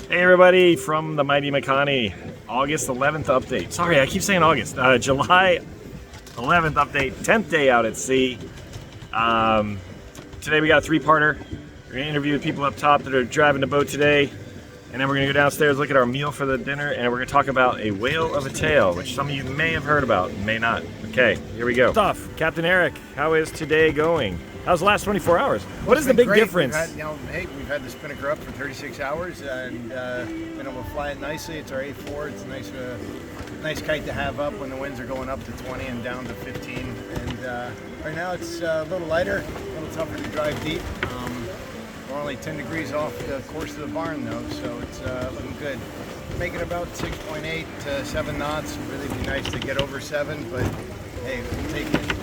Hey everybody from the Mighty Makani, August 11th update. Sorry, I keep saying August. July 11th update, 10th day out at sea. Today we got a three-parter. We're gonna interview the people up top that are driving the boat today, and then we're gonna go downstairs, look at our meal for the dinner, and we're gonna talk about a whale of a tale, which some of you may have heard about, may not. Okay, here we go. Stuff. Captain Eric, how is today going? How's the last 24 hours? What is the big difference? We've had the spinnaker up for 36 hours and been able to fly it nicely. It's our A4. It's a nice kite to have up when the winds are going up to 20 and down to 15. And right now it's a little lighter, a little tougher to drive deep. We're only 10 degrees off the course of the barn though, so it's looking good. Making about 6.8 to 7 knots. Really be nice to get over 7, but hey, we'll take it.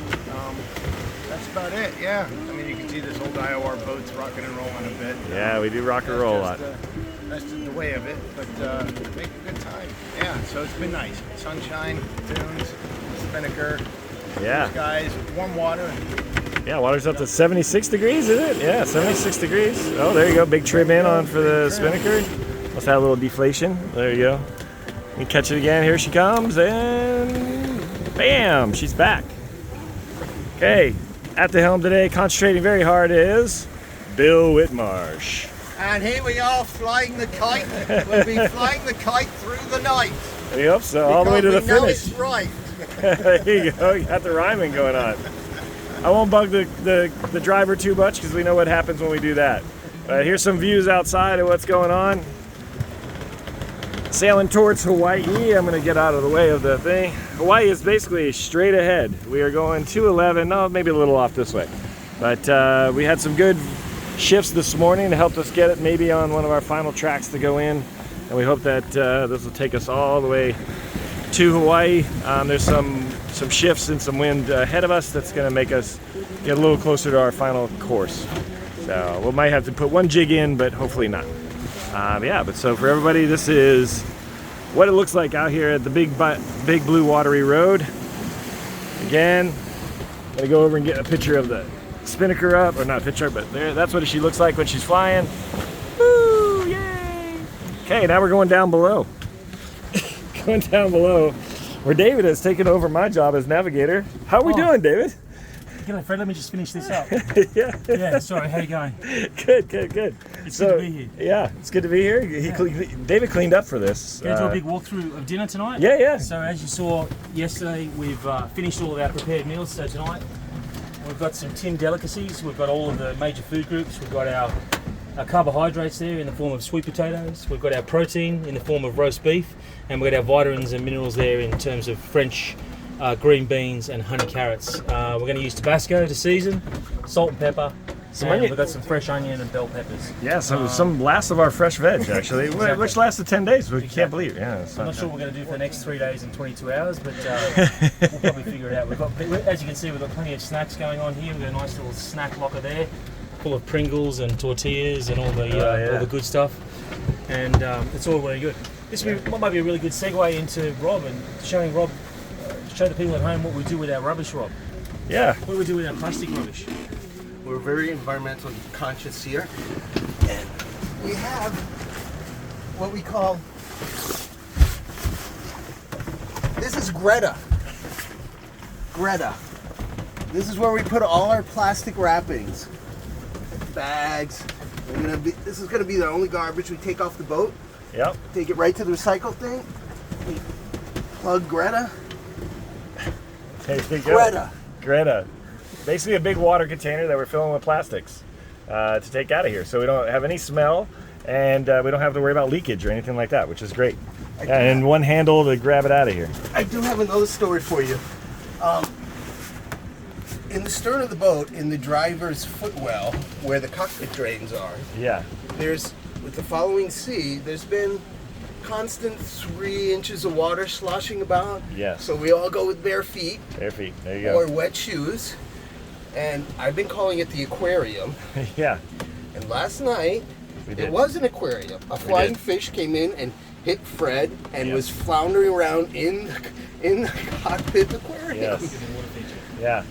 That's about it, yeah. I mean, you can see this old IOR boat's rocking and rolling a bit. Yeah, we do rock and roll a lot. That's just the way of it, but make a good time. Yeah, so it's been nice. Sunshine, dunes, spinnaker, yeah, skies, warm water. Yeah, water's up to 76 degrees, is it? Yeah, 76 degrees. Oh, there you go. Big trim in on for the spinnaker. Must have a little deflation. There you go. You catch it again. Here she comes, and bam, she's back. Okay. At the helm today, concentrating very hard, is Bill Whitmarsh. And here we are flying the kite. We'll be flying the kite through the night. Yep, so all the way to the finish. It's right. There you go, you got the rhyming going on. I won't bug the driver too much because we know what happens when we do that. Here's some views outside of what's going on. Sailing towards Hawaii. I'm going to get out of the way of the thing. Hawaii is basically straight ahead. We are going 211, no, maybe a little off this way. But we had some good shifts this morning to help us get it maybe on one of our final tracks to go in. And we hope that this will take us all the way to Hawaii. There's some shifts and some wind ahead of us that's going to make us get a little closer to our final course. So we might have to put one jig in, but hopefully not. But so for everybody, this is what it looks like out here at the big blue watery road. Again, I'm gonna go over and get a picture of the spinnaker up, or not a picture, but there, that's what she looks like when she's flying. Woo, yay! Okay, now we're going down below. Going down below, where David has taken over my job as navigator. How are we doing, David? G'day Fred, let me just finish this up. Yeah, sorry, how you going? Good. It's good to be here. Yeah, it's good to be here. David cleaned up for this. Going to do a big walkthrough of dinner tonight? Yeah. So as you saw yesterday, we've finished all of our prepared meals. So tonight, we've got some tinned delicacies. We've got all of the major food groups. We've got our carbohydrates there in the form of sweet potatoes. We've got our protein in the form of roast beef. And we've got our vitamins and minerals there in terms of French green beans and honey carrots. We're going to use Tabasco to season, salt and pepper, and we've got some fresh onion and bell peppers. Yeah, so some last of our fresh veg actually, exactly. Which lasted 10 days. We can't believe it. Yeah, I'm not sure what we're going to do for the next 3 days and 22 hours, but we'll probably figure it out. As you can see, we've got plenty of snacks going on here. We've got a nice little snack locker there, full of Pringles and tortillas and all the good stuff, and it's all very good. This might be a really good segue into Rob and showing Rob. Show the people at home what we do with our rubbish, Rob. Yeah. What do we do with our plastic rubbish? We're very environmentally conscious here. And we have what we call, this is Greta. This is where we put all our plastic wrappings, bags. This is going to be the only garbage we take off the boat. Yep. Take it right to the recycle thing. We plug Greta. There you go. Greta. Basically a big water container that we're filling with plastics to take out of here. So we don't have any smell and we don't have to worry about leakage or anything like that, which is great. And one handle to grab it out of here. I do have another story for you. In the stern of the boat, in the driver's footwell, where the cockpit drains are, with the following sea, there's been constant 3 inches of water sloshing about. Yes. So we all go with bare feet. Bare feet. There you go. Or wet shoes. And I've been calling it the aquarium. Yeah. And last night, it was an aquarium. A flying fish came in and hit Fred and was floundering around in the cockpit aquarium. Yes. Yeah.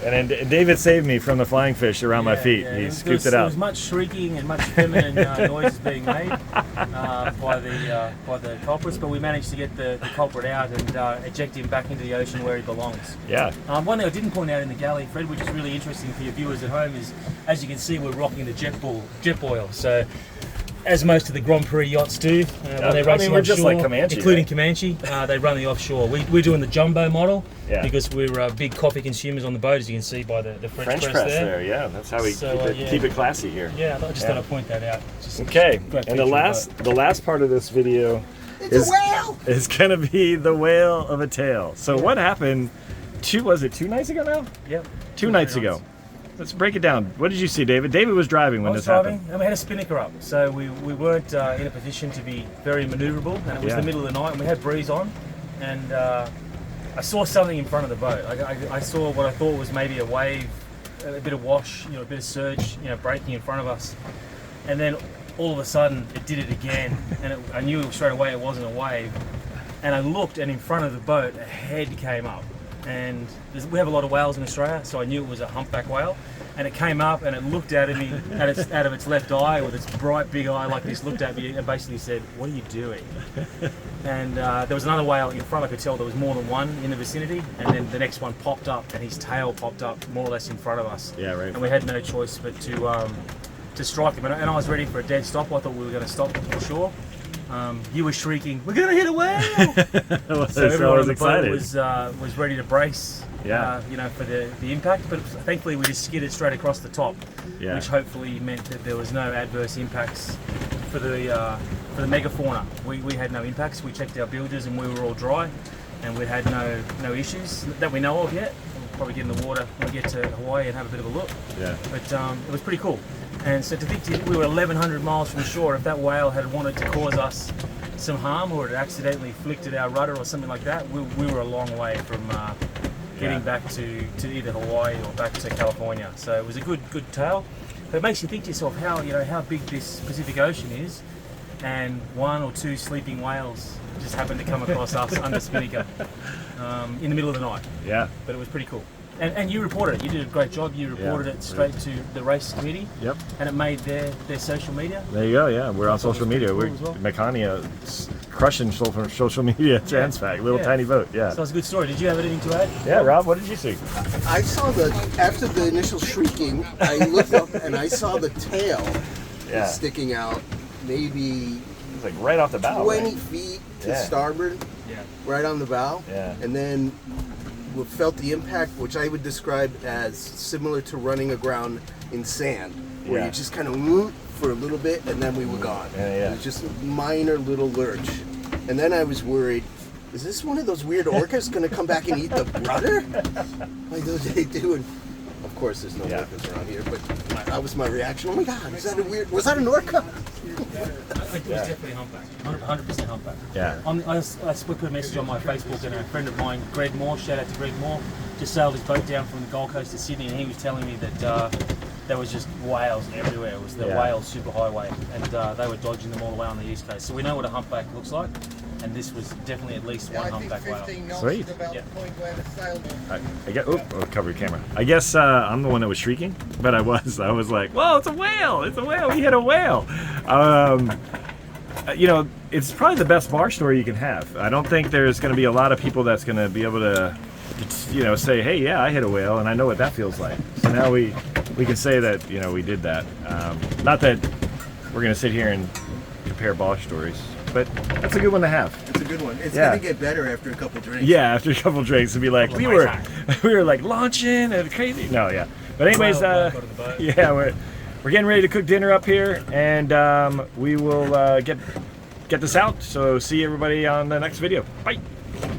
And then David saved me from the flying fish around my feet. He scooped it out. There was much shrieking and much feminine noises being made by the culprits, but we managed to get the culprit out and eject him back into the ocean where he belongs. Yeah. One thing I didn't point out in the galley, Fred, which is really interesting for your viewers at home, is as you can see, we're rocking the jet boil. So, as most of the Grand Prix yachts do, when they race we're offshore, just like Comanche, including right? Comanche, they run the offshore. We're doing the jumbo model because we're big coffee consumers on the boat, as you can see by the French press there. Yeah, that's how we keep it classy here. Yeah, I just thought I'd point that out. Okay, and the last part of this video is going to be the whale of a tale. So what happened? 2 nights ago now? Yep. 2 nights ago. Let's break it down. What did you see, David? David was driving when this happened. And we had a spinnaker up, so we weren't in a position to be very manoeuvrable, and it was the middle of the night, and we had breeze on, and I saw something in front of the boat. I saw what I thought was maybe a wave, a bit of wash, a bit of surge, breaking in front of us, and then all of a sudden it did it again, and I knew straight away it wasn't a wave, and I looked, and in front of the boat a head came up. And we have a lot of whales in Australia, so I knew it was a humpback whale. And it came up and it looked at me out of its left eye with its bright big eye like this, looked at me and basically said, "What are you doing?" And there was another whale in front. I could tell there was more than one in the vicinity. And then the next one popped up, and his tail popped up more or less in front of us. Yeah, right. And we had no choice but to strike him. And I was ready for a dead stop. I thought we were going to stop for sure. You were shrieking, "We're going to hit a whale!" So everyone on the boat was ready to brace, for the impact. But thankfully, we just skidded straight across the top, which hopefully meant that there was no adverse impacts for the megafauna. We had no impacts. We checked our bilges and we were all dry, and we had no issues that we know of yet. We'll probably get in the water when we get to Hawaii and have a bit of a look. Yeah. But it was pretty cool. And so to think we were 1,100 miles from shore, if that whale had wanted to cause us some harm or had accidentally flicked at our rudder or something like that, we were a long way from getting back to either Hawaii or back to California. So it was a good tale. But it makes you think to yourself how big this Pacific Ocean is, and 1 or 2 sleeping whales just happened to come across us under spinnaker in the middle of the night. Yeah. But it was pretty cool. And you reported it. You did a great job. You reported it straight to the race committee. Yep. And it made their social media. There you go. Yeah, we're on social media. Cool We're Mecania crushing social media. TransPac, little tiny boat. Yeah. So it's a good story. Did you have anything to add? Yeah, Rob. What did you see? I saw after the initial shrieking, I looked up and I saw the tail sticking out, maybe It's like right off the bow. 20 feet to starboard, right on the bow. Yeah. And then we felt the impact, which I would describe as similar to running aground in sand, where you just kind of whoop for a little bit and then we were gone. It was just a minor little lurch. And then I was worried, is this one of those weird orcas going to come back and eat the rudder? Like they do. And of course, there's no orcas around here, but that was my reaction. Oh my God, was that an orca? I think it was definitely humpback, 100% humpback. Yeah. I put a message on my Facebook, and a friend of mine, Greg Moore, shout out to Greg Moore, just sailed his boat down from the Gold Coast to Sydney, and he was telling me that there was just whales everywhere. It was the whale superhighway, and they were dodging them all the way on the east coast. So we know what a humpback looks like, and this was definitely at least one humpback whale. Sweet. I'll cover your camera. I guess I'm the one that was shrieking, but I was like, whoa, it's a whale! It's a whale! We hit a whale! It's probably the best bar story you can have. I don't think there's going to be a lot of people that's going to be able to, say, hey, yeah, I hit a whale, and I know what that feels like. So now we can say that, we did that. Not that we're going to sit here and compare bar stories, but that's a good one to have. It's a good one. It's going to get better after a couple drinks. Yeah, after a couple drinks, and be like, we were like launching and crazy. No, yeah. But anyways, we're getting ready to cook dinner up here, and we will get this out. So see everybody on the next video. Bye.